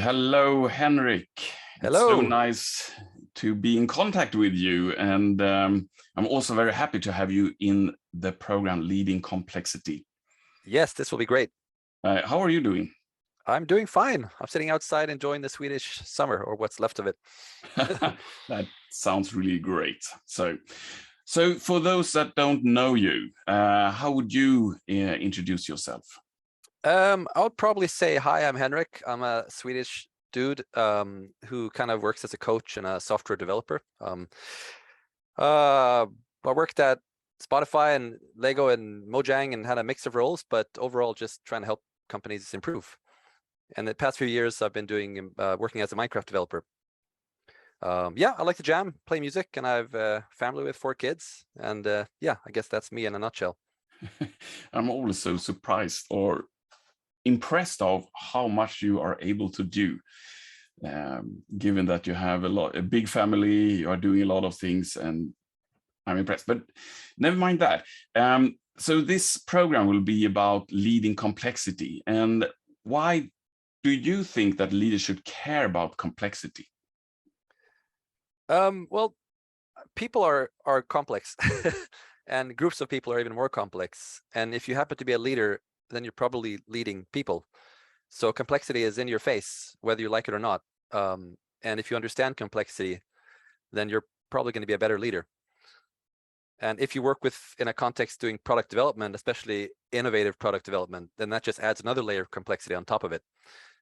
Hello, Henrik. It's so Hello. nice to be in contact with you. And I'm also very happy to have you in the program Leading Complexity. Yes, this will be great. How are you doing? I'm doing fine. I'm sitting outside enjoying the Swedish summer, or what's left of it. That sounds really great. So for those that don't know you, how would you introduce yourself? I would probably say, hi, I'm Henrik. I'm a Swedish dude who kind of works as a coach and a software developer. I worked at Spotify and Lego and Mojang and had a mix of roles, but overall just trying to help companies improve. And the past few years, I've been doing working as a Minecraft developer. Yeah, I like to jam, play music, and I've a family with 4 kids. And yeah, I guess that's me in a nutshell. I'm always so surprised or impressed of how much you are able to do, given that you have a big family, you are doing a lot of things, and I'm impressed. But never mind that. So this program will be about leading complexity. And why do you think that leaders should care about complexity? Well, people are complex, and groups of people are even more complex. And if you happen to be a leader, then you're probably leading people. So complexity is in your face, whether you like it or not. And if you understand complexity, then you're probably going to be a better leader. And if you work in a context doing product development, especially innovative product development, then that just adds another layer of complexity on top of it.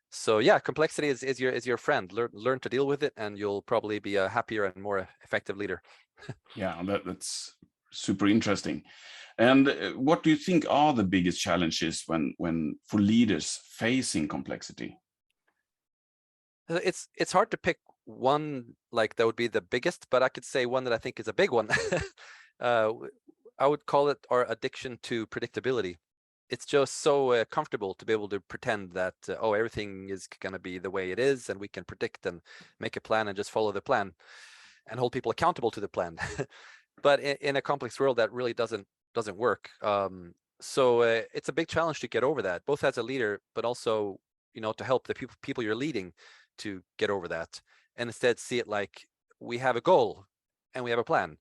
So yeah, complexity is your friend. Learn to deal with it, and you'll probably be a happier and more effective leader. Yeah, that's super interesting. And what do you think are the biggest challenges when for leaders facing complexity? It's hard to pick one like that would be the biggest, but I could say one that I think is a big one. I would call it our addiction to predictability. It's just so comfortable to be able to pretend that oh, everything is going to be the way it is, and we can predict and make a plan and just follow the plan and hold people accountable to the plan. But in a complex world, that really doesn't work. So it's a big challenge to get over that, both as a leader, but also to help the people you're leading to get over that, and instead see it like we have a goal and we have a plan,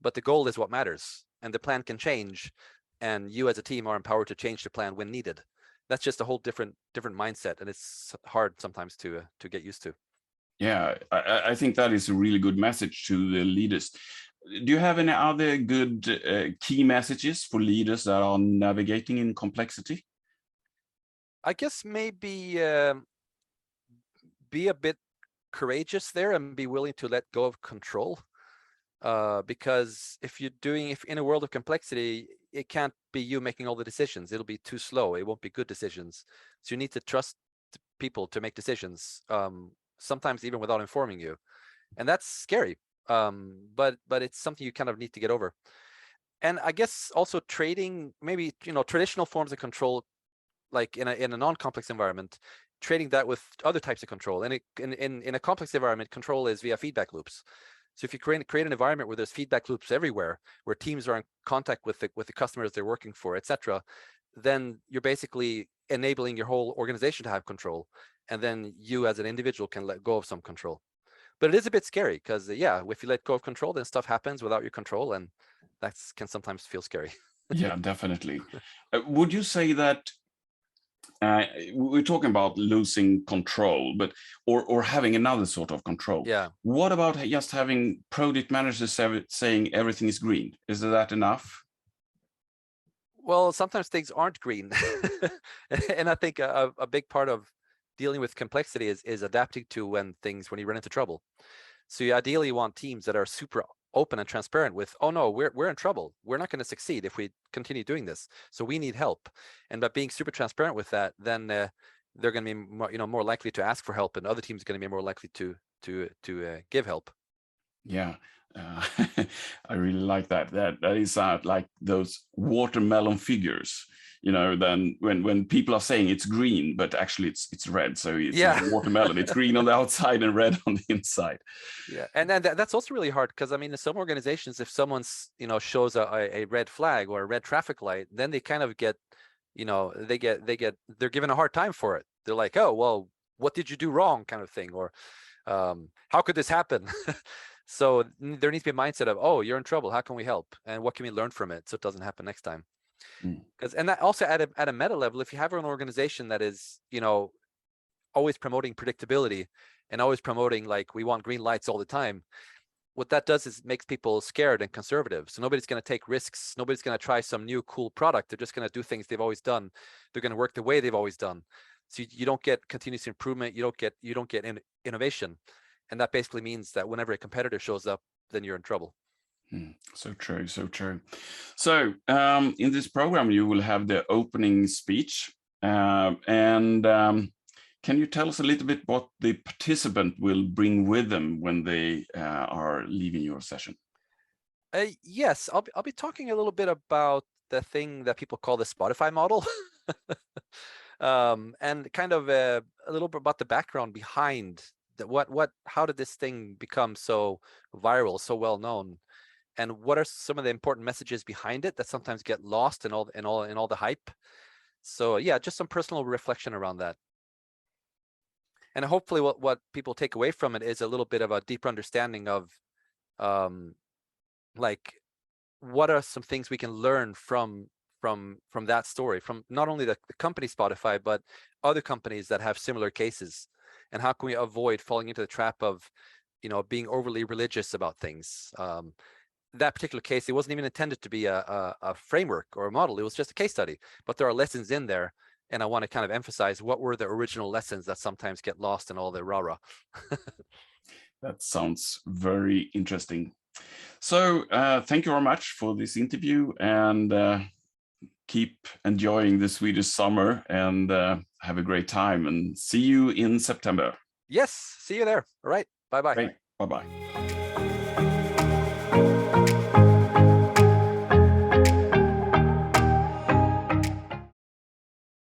but the goal is what matters, and the plan can change, and you as a team are empowered to change the plan when needed. That's just a whole different mindset, and it's hard sometimes to get used to. Yeah, I think that is a really good message to the leaders. Do you have any other good key messages for leaders that are navigating in complexity? I guess maybe be a bit courageous there and be willing to let go of control. Because if in a world of complexity, it can't be you making all the decisions. It'll be too slow. It won't be good decisions. So you need to trust people to make decisions, sometimes even without informing you. And that's scary. But it's something you kind of need to get over. And I guess also trading maybe, traditional forms of control, like in a non-complex environment, trading that with other types of control. And in a complex environment, control is via feedback loops. So if you create an environment where there's feedback loops everywhere, where teams are in contact with the customers they're working for, etc., then you're basically enabling your whole organization to have control, and then you as an individual can let go of some control. But it is a bit scary because yeah, if you let go of control, then stuff happens without your control, and that can sometimes feel scary. Yeah, definitely. Would you say that we're talking about losing control, but or having another sort of control? Yeah. What about just having project managers saying everything is green? Is that enough? Well, sometimes things aren't green. And I think a big part of dealing with complexity is adapting to when you run into trouble. So you ideally want teams that are super open and transparent with, oh no, we're in trouble. We're not going to succeed if we continue doing this. So we need help. And by being super transparent with that, then they're going to be more likely to ask for help, and other teams are going to be more likely to give help. Yeah, I really like that. That is like those watermelon figures. Then when people are saying it's green, but actually it's red. So it's like a watermelon. It's green on the outside and red on the inside. Yeah, and then that's also really hard because I mean, in some organizations, if someone's shows a red flag or a red traffic light, then they kind of get, they're given a hard time for it. They're like, oh well, what did you do wrong kind of thing, or how could this happen? So there needs to be a mindset of, oh, you're in trouble, how can we help, and what can we learn from it so it doesn't happen next time? Because and that also at a meta level, if you have an organization that is, you know, always promoting predictability and always promoting like we want green lights all the time, what that does is makes people scared and conservative. So nobody's going to take risks. Nobody's going to try some new cool product. They're just going to do things they've always done. They're going to work the way they've always done. So you don't get continuous improvement. You don't get innovation, and that basically means that whenever a competitor shows up, then you're in trouble. So true, so true. So in this program, you will have the opening speech, and can you tell us a little bit what the participant will bring with them when they are leaving your session? Yes, I'll be talking a little bit about the thing that people call the Spotify model, and kind of a little bit about the background behind how did this thing become so viral, so well known, and what are some of the important messages behind it that sometimes get lost in all the hype. So yeah, just some personal reflection around that. And hopefully what people take away from it is a little bit of a deeper understanding of like what are some things we can learn from that story, from not only the company Spotify, but other companies that have similar cases, and how can we avoid falling into the trap of, you know, being overly religious about things. That particular case, it wasn't even intended to be a framework or a model. It was just a case study, but there are lessons in there. And I want to kind of emphasize what were the original lessons that sometimes get lost in all the rah-rah. That sounds very interesting. So thank you very much for this interview, and keep enjoying the Swedish summer, and have a great time, and see you in September. Yes, see you there. All right, bye-bye. Bye-bye.